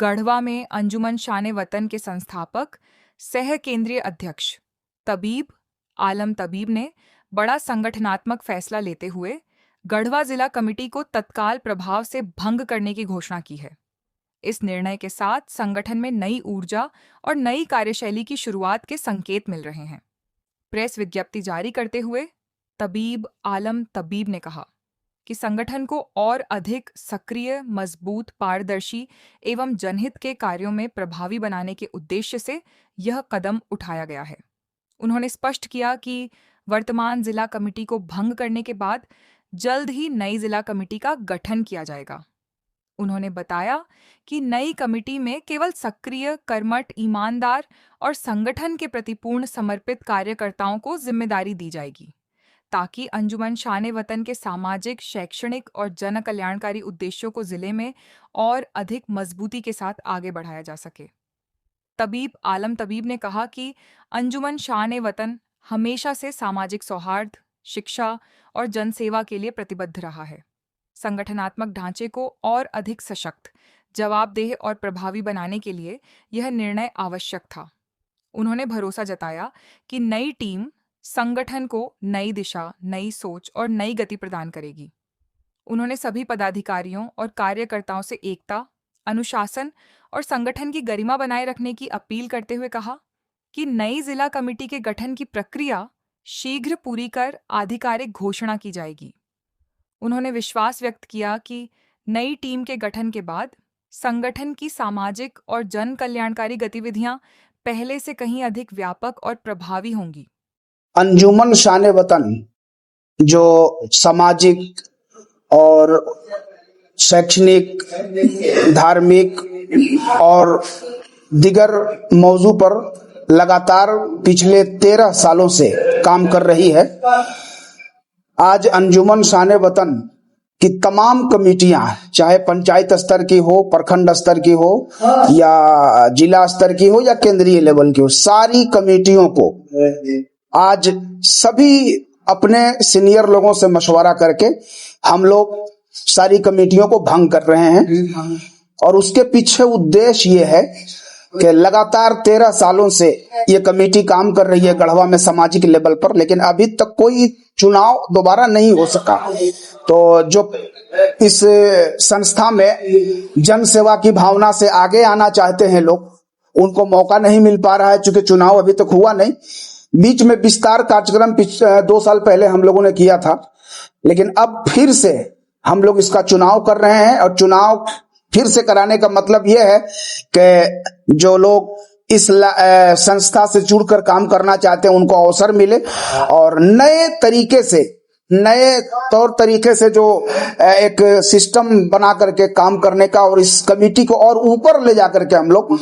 गढ़वा में अंजुमन शान वतन के संस्थापक सह केंद्रीय अध्यक्ष तबीब आलम तबीब ने बड़ा संगठनात्मक फैसला लेते हुए गढ़वा जिला कमेटी को तत्काल प्रभाव से भंग करने की घोषणा की है। इस निर्णय के साथ संगठन में नई ऊर्जा और नई कार्यशैली की शुरुआत के संकेत मिल रहे हैं। प्रेस विज्ञप्ति जारी करते हुए तबीब आलम तबीब ने कहा कि संगठन को और अधिक सक्रिय, मजबूत, पारदर्शी एवं जनहित के कार्यों में प्रभावी बनाने के उद्देश्य से यह कदम उठाया गया है। उन्होंने स्पष्ट किया कि वर्तमान जिला कमेटी को भंग करने के बाद जल्द ही नई जिला कमेटी का गठन किया जाएगा। उन्होंने बताया कि नई कमेटी में केवल सक्रिय, कर्मठ, ईमानदार और संगठन के प्रति पूर्ण समर्पित कार्यकर्ताओं को जिम्मेदारी दी जाएगी, ताकि अंजुमन शान वतन के सामाजिक, शैक्षणिक और जन कल्याणकारी उद्देश्यों को जिले में और अधिक मजबूती के साथ आगे बढ़ाया जा सके। तबीब आलम तबीब ने कहा कि अंजुमन शान वतन हमेशा से सामाजिक सौहार्द, शिक्षा और जनसेवा के लिए प्रतिबद्ध रहा है। संगठनात्मक ढांचे को और अधिक सशक्त, जवाबदेह और प्रभावी बनाने के लिए यह निर्णय आवश्यक था। उन्होंने भरोसा जताया कि नई टीम संगठन को नई दिशा, नई सोच और नई गति प्रदान करेगी। उन्होंने सभी पदाधिकारियों और कार्यकर्ताओं से एकता, अनुशासन और संगठन की गरिमा बनाए रखने की अपील करते हुए कहा कि नई जिला कमेटी के गठन की प्रक्रिया शीघ्र पूरी कर आधिकारिक घोषणा की जाएगी। उन्होंने विश्वास व्यक्त किया कि नई टीम के गठन के बाद संगठन की सामाजिक और जन कल्याणकारी गतिविधियां पहले से कहीं अधिक व्यापक और प्रभावी होंगी। अंजुमन शान वतन जो सामाजिक और शैक्षणिक, धार्मिक और दीगर मौजू पर लगातार पिछले 13 सालों से काम कर रही है। आज अंजुमन शान वतन की तमाम कमेटियां, चाहे पंचायत स्तर की हो, प्रखंड स्तर की हो या जिला स्तर की हो या केंद्रीय लेवल की हो, सारी कमेटियों को आज सभी अपने सीनियर लोगों से मशवरा करके हम लोग सारी कमेटियों को भंग कर रहे हैं। और उसके पीछे उद्देश्य ये है कि लगातार 13 सालों से ये कमेटी काम कर रही है गढ़वा में सामाजिक लेवल पर, लेकिन अभी तक कोई चुनाव दोबारा नहीं हो सका। तो जो इस संस्था में जन सेवा की भावना से आगे आना चाहते हैं लोग, उनको मौका नहीं मिल पा रहा है, चूंकि चुनाव अभी तक हुआ नहीं। बीच में विस्तार कार्यक्रम 2 साल पहले हम लोगों ने किया था, लेकिन अब फिर से हम लोग इसका चुनाव कर रहे हैं। और चुनाव फिर से कराने का मतलब यह है कि जो लोग इस संस्था से जुड़कर काम करना चाहते हैं उनको अवसर मिले और नए तरीके से, नए तौर तरीके से जो एक सिस्टम बना करके काम करने का और इस कमेटी को और ऊपर ले जाकर के हम लोग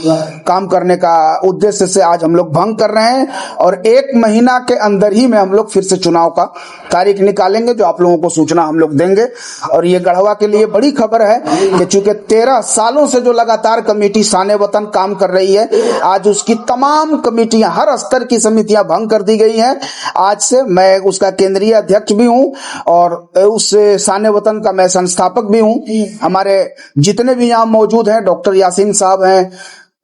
काम करने का उद्देश्य से आज हम लोग भंग कर रहे हैं। और 1 महीना के अंदर ही में हम लोग फिर से चुनाव का तारीख निकालेंगे, जो आप लोगों को सूचना हम लोग देंगे। और ये गढ़वा के लिए बड़ी खबर है कि चूंकि 13 सालों से जो लगातार कमेटी शान वतन काम कर रही है, आज उसकी तमाम कमेटियां, हर स्तर की समितियां भंग कर दी गई हैं। आज से मैं उसका केंद्रीय अध्यक्ष भी हूं और उस शान वतन का मैं संस्थापक भी हूं। हमारे जितने भी यहाँ मौजूद हैं, डॉक्टर यासीन साहब हैं,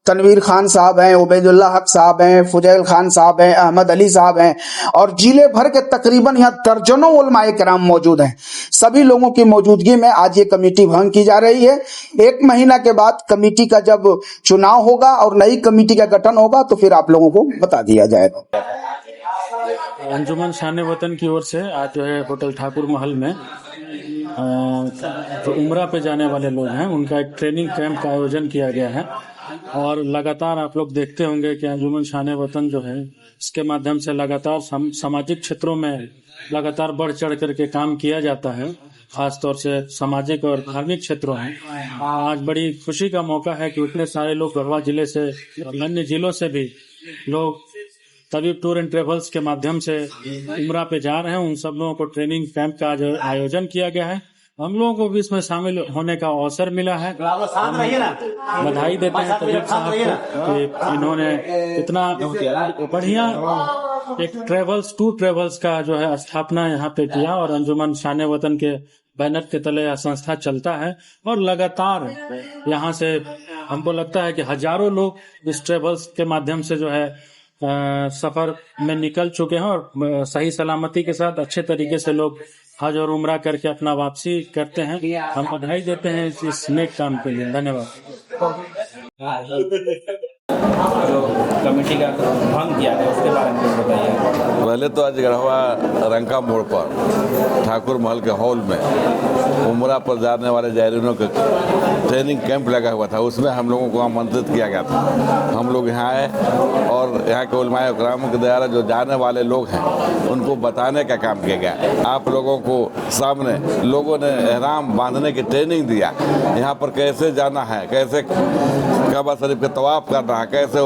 तनवीर खान साहब हैं, उबैदुल्लाह हक साहब हैं, फुजैल खान साहब हैं, अहमद अली साहब हैं और जिले भर के तकरीबन यहाँ दर्जनों उलमाए किराम मौजूद हैं। सभी लोगों की मौजूदगी में आज ये कमेटी भंग की जा रही है। 1 महीना के बाद कमेटी का जब चुनाव होगा और नई कमेटी का गठन होगा तो फिर आप लोगों को बता दिया जाएगा। अंजुमन शान वतन की ओर से आज जो है होटल ठाकुर महल में जो उम्रा पे जाने वाले लोग हैं उनका एक ट्रेनिंग कैंप का आयोजन किया गया है। और लगातार आप लोग देखते होंगे कि अंजुमन शान वतन जो है इसके माध्यम से लगातार सामाजिक क्षेत्रों में लगातार बढ़ चढ़ करके काम किया जाता है, खासतौर से सामाजिक और धार्मिक क्षेत्रों में। आज बड़ी खुशी का मौका है कि उतने सारे लोग गढ़वा जिले से और अन्य जिलों से भी लोग तबीब टूर एंड ट्रेवल्स के माध्यम से उम्रा पे जा रहे हैं। उन सब लोगों को ट्रेनिंग कैंप का आयोजन किया गया है। हम लोगों को भी इसमें शामिल होने का अवसर मिला है। बधाई देते हैं तबीब साहब को कि इन्होंने इतना बढ़िया एक टूर ट्रेवल्स का जो है स्थापना यहाँ पे किया और अंजुमन शान वतन के बैनर के तले यह संस्था चलता है और लगातार यहाँ से हमको लगता है कि हजारों लोग इस ट्रेवल्स के माध्यम से जो है सफर में निकल चुके हैं और सही सलामती के साथ अच्छे तरीके से लोग हज और उम्रा करके अपना वापसी करते हैं। हम बधाई देते हैं इस नेक काम के लिए। धन्यवाद। कमेटी का भंग किया गया उसके बारे में कुछ बताइए। पहले तो आज गढ़वा रंका मोड़ पर ठाकुर महल के हॉल में उमरा पर जाने वाले जायरीनों का ट्रेनिंग कैंप लगा हुआ था, उसमें हम लोगों को आमंत्रित किया गया था। हम लोग यहाँ आए और यहाँ के उलमाए इकराम के द्वारा जो जाने वाले लोग हैं उनको बताने का काम किया गया। आप लोगों को सामने लोगों ने एहराम बांधने की ट्रेनिंग दिया, यहाँ पर कैसे जाना है, कैसे काबा शरीफ के तवाफ करना है, कैसे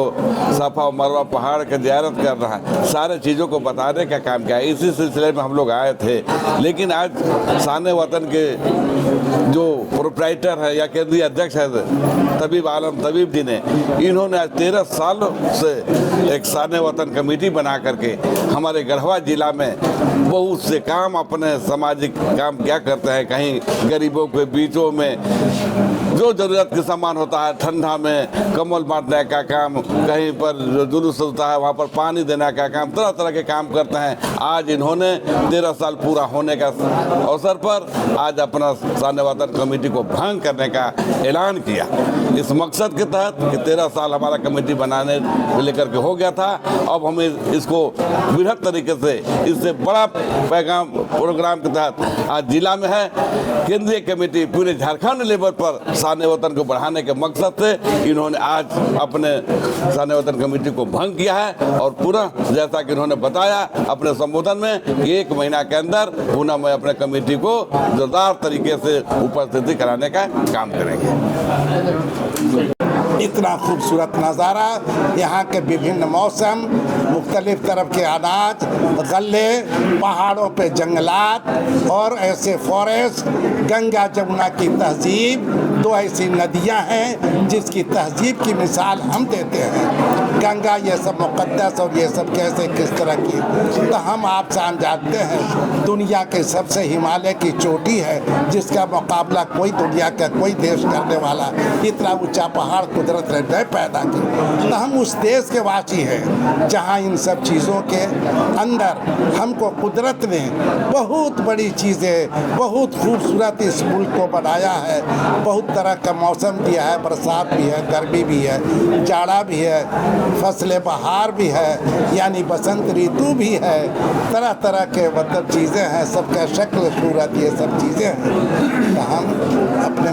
सफ़ा और मरवा पहाड़ के ज़ियारत करना है, सारे चीज़ों को बताने का काम किया। इसी सिलसिले में हम लोग आए थे। लेकिन आज शान वतन के जो प्रोप्राइटर है या केंद्रीय अध्यक्ष है तबीब आलम तबीब जी ने, इन्होंने आज 13 साल से एक शान वतन कमेटी बना करके हमारे गढ़वा जिला में बहुत से काम, अपने सामाजिक काम क्या करते हैं। कहीं गरीबों के बीचों में जो ज़रूरत के सामान होता है, ठंडा में कंबल बांटने का काम, कहीं पर जो जुलूस होता है वहाँ पर पानी देने का काम, तरह तरह के काम करते हैं। आज इन्होंने 13 साल पूरा होने का अवसर पर आज अपना शान वतन कमेटी को भंग करने का ऐलान किया। इस मकसद के तहत कि 13 साल हमारा कमेटी बनाने लेकर के हो गया था, अब हमें इसको बृहद तरीके से इससे बड़ा पैगाम प्रोग्राम के तहत आज जिला में है। केंद्रीय कमेटी पूरे झारखंड लेवल पर शान वतन को बढ़ाने के मकसद से इन्होंने आज अपने शान वतन कमेटी को भंग किया है और पूरा जैसा कि इन्होंने बताया अपने संबोधन में कि 1 महीना के अंदर पुनः मैं अपने कमेटी को जोरदार तरीके से उपस्थिति कराने का काम करेंगे। इतना खूबसूरत नज़ारा, यहाँ के विभिन्न मौसम, मुख्तलिफ तरफ के अनाज, गले, पहाड़ों पे जंगलात और ऐसे फॉरेस्ट, गंगा जमुना की तहजीब, 2 ऐसी नदियाँ हैं जिसकी तहजीब की मिसाल हम देते हैं। गंगा ये सब मुक़द्दस और ये सब कैसे किस तरह की, तो हम आप शान जानते हैं दुनिया के सबसे हिमालय की चोटी है जिसका मुकाबला कोई दुनिया का कोई देश करने वाला, इतना ऊंचा पहाड़ कुदरत ने पैदा की। तो हम उस देश के वासी हैं जहां इन सब चीज़ों के अंदर हमको कुदरत ने बहुत बड़ी चीज़ें, बहुत खूबसूरत इस मुल्क को बनाया है। बहुत तरह का मौसम दिया है, बरसात भी है, गर्मी भी है, जाड़ा भी है, फसलें बहार भी है, यानी बसंत ऋतु भी है, तरह तरह के मतलब चीज़ें हैं, सबका शक्ल सूरत ये सब चीज़ें हैं। तो हम अपने